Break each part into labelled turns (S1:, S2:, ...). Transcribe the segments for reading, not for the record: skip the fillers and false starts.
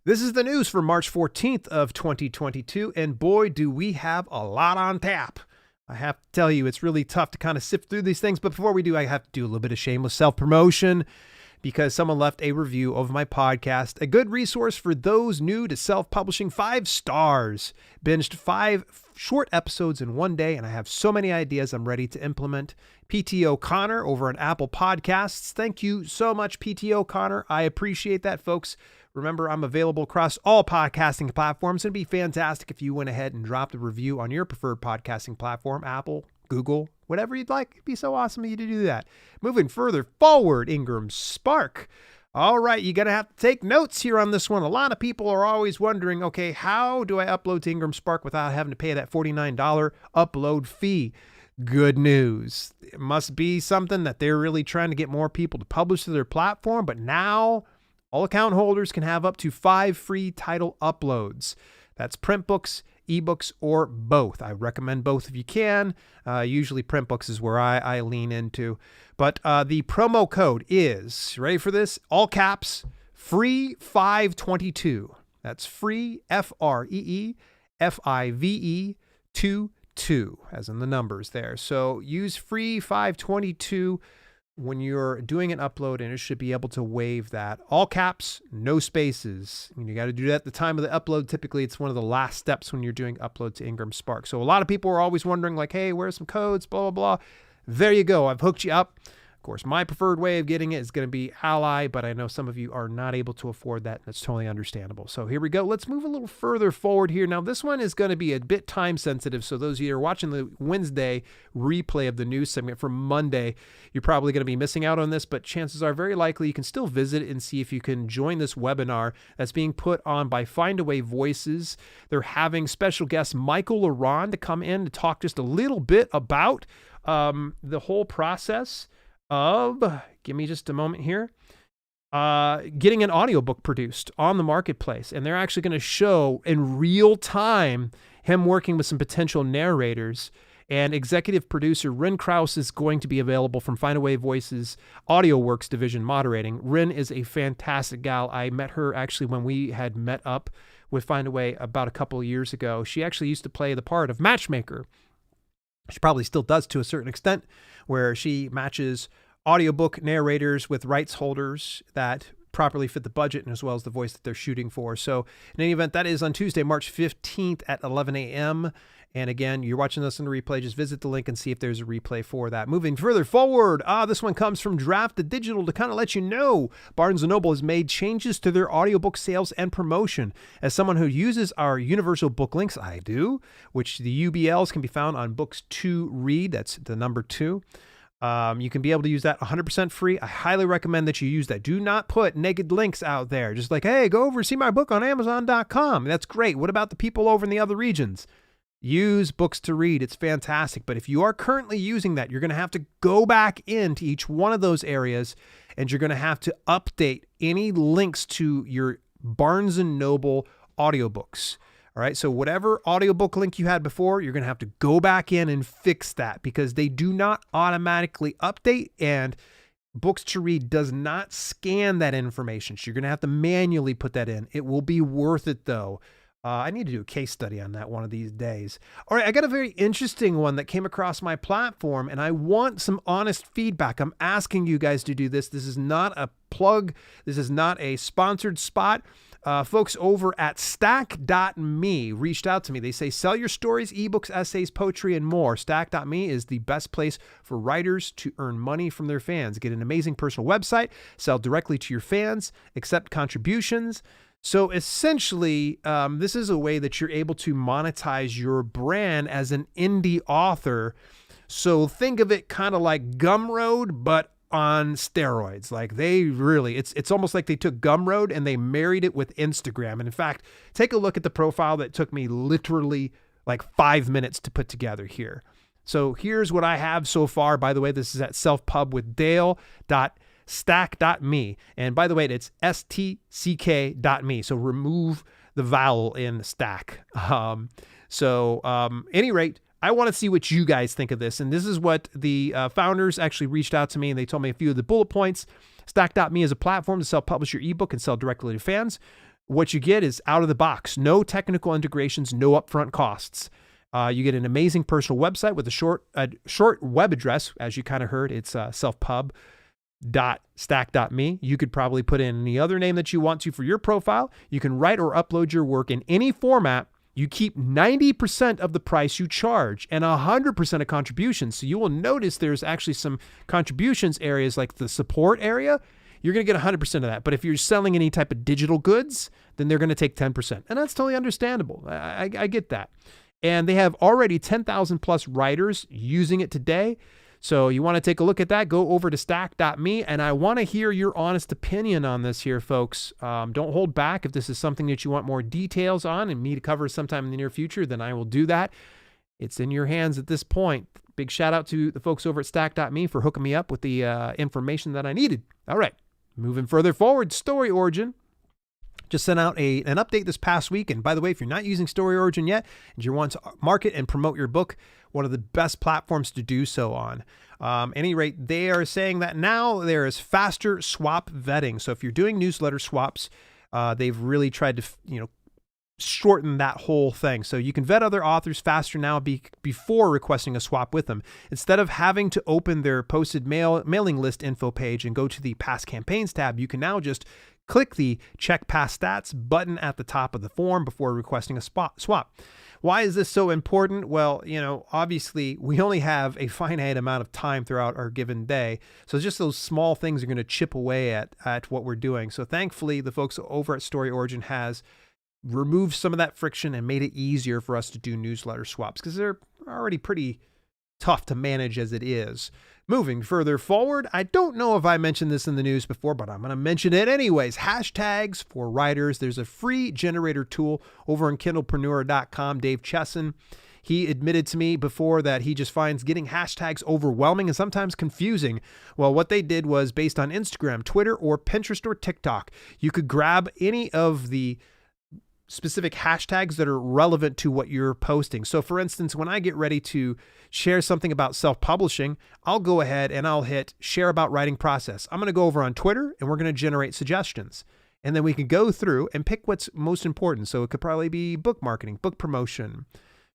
S1: This is the news for March 14th of 2022, and boy, do we have a lot on tap. I have to tell you, it's really tough to kind of sift through these things, but before we do, I have to do a little bit of shameless self-promotion because someone left a review of my podcast, a good resource for those new to self-publishing, 5 stars. Binged 5 short episodes in one day, and I have so many ideas I'm ready to implement. PT O'Connor over on Apple Podcasts. Thank you so much, PT O'Connor. I appreciate that, folks. Remember, I'm available across all podcasting platforms. It'd be fantastic if you went ahead and dropped a review on your preferred podcasting platform, Apple, Google, whatever you'd like. It'd be so awesome of you to do that. Moving further forward, IngramSpark. All right, you're going to have to take notes here on this one. A lot of people are always wondering, okay, how do I upload to IngramSpark without having to pay that $49 upload fee? Good news. It must be something that they're really trying to get more people to publish to their platform, but now all account holders can have up to 5 free title uploads. That's print books, ebooks, or both. I recommend both if you can. Usually print books is where I lean into. But the promo code is, ready for this? All caps, free 522. That's free, FREE, FIVE 22, as in the numbers there. So use free 522 when you're doing an upload, and it should be able to waive that. All caps, no spaces. You got to do that at the time of the upload. Typically, it's one of the last steps when you're doing upload to IngramSpark. So a lot of people are always wondering like, hey, where's some codes, blah, blah, blah. There you go. I've hooked you up. Of course, my preferred way of getting it is going to be Ally, but I know some of you are not able to afford that. That's totally understandable. So here we go. Let's move a little further forward here. Now, this one is going to be a bit time sensitive. So those of you who are watching the Wednesday replay of the news segment from Monday, you're probably going to be missing out on this, but chances are very likely you can still visit and see if you can join this webinar that's being put on by Findaway Voices. They're having special guest Michael Laron to come in to talk just a little bit about the whole process of, give me just a moment here, getting an audiobook produced on the marketplace. And they're actually going to show in real time him working with some potential narrators. And executive producer Ren Krause is going to be available from Findaway Voices AudioWorks division moderating. Ren is a fantastic gal. I met her actually when we had met up with Findaway about a couple of years ago. She actually used to play the part of matchmaker. She probably still does to a certain extent, where she matches audiobook narrators with rights holders that properly fit the budget and as well as the voice that they're shooting for. So in any event, that is on Tuesday, March 15th at 11 a.m. And again, you're watching this in the replay, just visit the link and see if there's a replay for that. Moving further forward, this one comes from Draft the Digital to kind of let you know Barnes & Noble has made changes to their audiobook sales and promotion. As someone who uses our universal book links, I do, which the UBLs can be found on Books to Read. That's the number 2. You can be able to use that 100% free. I highly recommend that you use that. Do not put naked links out there. Just like, hey, go over and see my book on Amazon.com. That's great. What about the people over in the other regions? Use Books to Read. It's fantastic. But if you are currently using that, you're going to have to go back into each one of those areas, and you're going to have to update any links to your Barnes & Noble audiobooks. All right, so whatever audiobook link you had before, you're going to have to go back in and fix that because they do not automatically update, and Books to Read does not scan that information. So you're going to have to manually put that in. It will be worth it, though. I need to do a case study on that one of these days. All right, I got a very interesting one that came across my platform, and I want some honest feedback. I'm asking you guys to do this. This is not a plug. This is not a sponsored spot. Folks over at stack.me reached out to me. They say, sell your stories, ebooks, essays, poetry, and more. Stack.me is the best place for writers to earn money from their fans. Get an amazing personal website, sell directly to your fans, accept contributions. So essentially, this is a way that you're able to monetize your brand as an indie author. So think of it kind of like Gumroad, but on steroids. Like they really, it's almost like they took Gumroad and they married it with Instagram. And in fact, take a look at the profile that took me literally like 5 minutes to put together here. So here's what I have so far. By the way, this is at selfpubwithdale.stack.me. And by the way, it's stck.me. So remove the vowel in stack. Any rate, I want to see what you guys think of this. And this is what the founders actually reached out to me, and they told me a few of the bullet points. Stack.me is a platform to self-publish your ebook and sell directly to fans. what you get is out of the box, no technical integrations, no upfront costs. You get an amazing personal website with a short web address. As you kind of heard, it's selfpub.stack.me. You could probably put in any other name that you want to for your profile. You can write or upload your work in any format. You keep 90% of the price you charge and 100% of contributions. So you will notice there's actually some contributions areas like the support area. You're going to get 100% of that. But if you're selling any type of digital goods, then they're going to take 10%. And that's totally understandable. I get that. And they have already 10,000 plus writers using it today. So you want to take a look at that, go over to stack.me. And I want to hear your honest opinion on this here, folks. Don't hold back. If this is something that you want more details on and me to cover sometime in the near future, then I will do that. It's in your hands at this point. Big shout out to the folks over at stack.me for hooking me up with the information that I needed. All right, moving further forward, StoryOrigin just sent out an update this past week. And by the way, if you're not using StoryOrigin yet and you want to market and promote your book, one of the best platforms to do so on. Any rate, they are saying that now there is faster swap vetting. So if you're doing newsletter swaps, they've really tried to, shorten that whole thing. So you can vet other authors faster now before requesting a swap with them. Instead of having to open their posted mailing list info page and go to the past campaigns tab, you can now just click the check past stats button at the top of the form before requesting a swap. Why is this so important? Well, obviously we only have a finite amount of time throughout our given day. So just those small things are going to chip away at what we're doing. So thankfully, the folks over at StoryOrigin has removed some of that friction and made it easier for us to do newsletter swaps because they're already pretty tough to manage as it is. Moving further forward, I don't know if I mentioned this in the news before, but I'm going to mention it anyways. Hashtags for writers. There's a free generator tool over on Kindlepreneur.com. Dave Chesson, he admitted to me before that he just finds getting hashtags overwhelming and sometimes confusing. Well, what they did was based on Instagram, Twitter, or Pinterest or TikTok. You could grab any of the specific hashtags that are relevant to what you're posting. So for instance, when I get ready to share something about self-publishing, I'll go ahead and I'll hit share about writing process. I'm going to go over on Twitter and we're going to generate suggestions. And then we can go through and pick what's most important. So it could probably be book marketing, book promotion,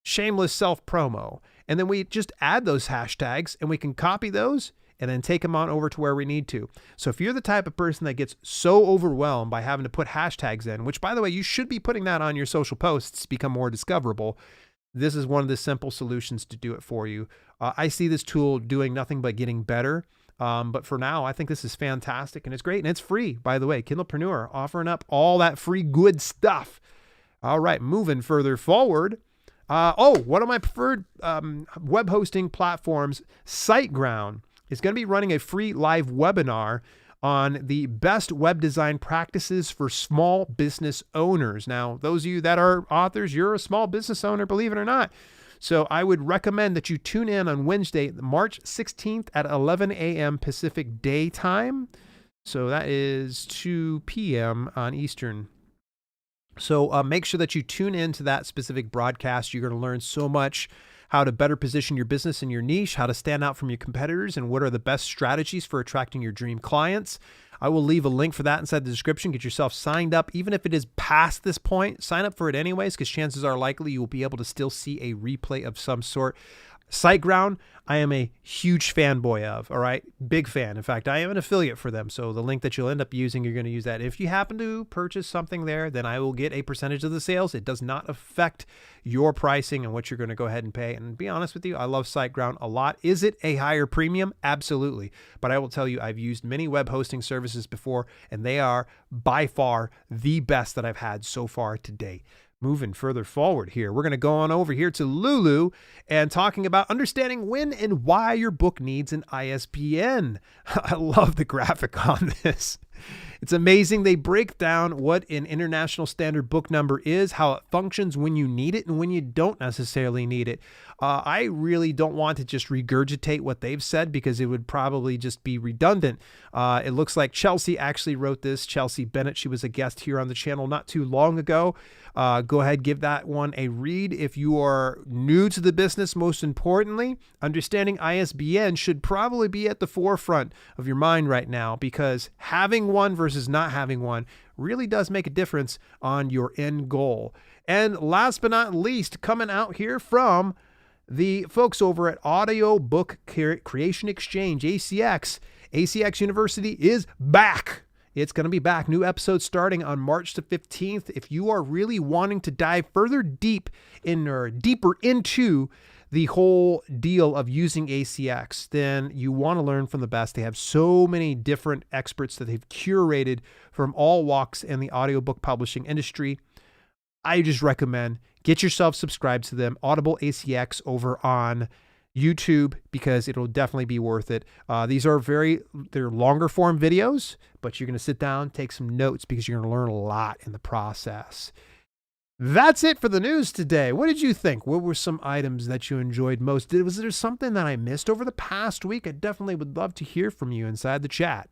S1: shameless self-promo. And then we just add those hashtags and we can copy those and then take them on over to where we need to. So if you're the type of person that gets so overwhelmed by having to put hashtags in, which by the way, you should be putting that on your social posts to become more discoverable, this is one of the simple solutions to do it for you. I see this tool doing nothing but getting better. But for now, I think this is fantastic and it's great and it's free. By the way, Kindlepreneur offering up all that free good stuff. All right, moving further forward. One of my preferred web hosting platforms, Siteground, is going to be running a free live webinar on the best web design practices for small business owners. Now, those of you that are authors, you're a small business owner, believe it or not. So I would recommend that you tune in on Wednesday, March 16th at 11 a.m. Pacific Daytime. So that is 2 p.m. on Eastern. So make sure that you tune in to that specific broadcast. You're going to learn so much how to better position your business in your niche, how to stand out from your competitors, and what are the best strategies for attracting your dream clients. I will leave a link for that inside the description. Get yourself signed up. Even if it is past this point, sign up for it anyways, because chances are likely you will be able to still see a replay of some sort. Siteground, I am a huge fanboy of, all right? Big fan. In fact, I am an affiliate for them. So the link that you'll end up using, you're going to use that. If you happen to purchase something there, then I will get a percentage of the sales. It does not affect your pricing and what you're going to go ahead and pay. And to be honest with you, I love Siteground a lot. Is it a higher premium? Absolutely. But I will tell you, I've used many web hosting services before, and they are by far the best that I've had so far to date. Moving further forward here, we're going to go on over here to Lulu and talking about understanding when and why your book needs an ISBN. I love the graphic on this. It's amazing. They break down what an international standard book number is, how it functions when you need it and when you don't necessarily need it. I really don't want to just regurgitate what they've said because it would probably just be redundant. It looks like Chelsea actually wrote this. Chelsea Bennett, she was a guest here on the channel not too long ago. Go ahead, give that one a read. If you are new to the business, most importantly, understanding ISBN should probably be at the forefront of your mind right now because having having one versus not having one really does make a difference on your end goal. And last but not least, coming out here from the folks over at Audiobook Creation Exchange, ACX. ACX University is back. It's going to be back. New episodes starting on March the 15th. If you are really wanting to dive deeper into the whole deal of using ACX, then you want to learn from the best. They have so many different experts that they've curated from all walks in the audiobook publishing industry. I just recommend get yourself subscribed to them, Audible ACX over on YouTube, because it'll definitely be worth it. These are they're longer form videos, but you're going to sit down, take some notes because you're going to learn a lot in the process. That's it for the news today. What did you think? What were some items that you enjoyed most? Was there something that I missed over the past week? I definitely would love to hear from you inside the chat.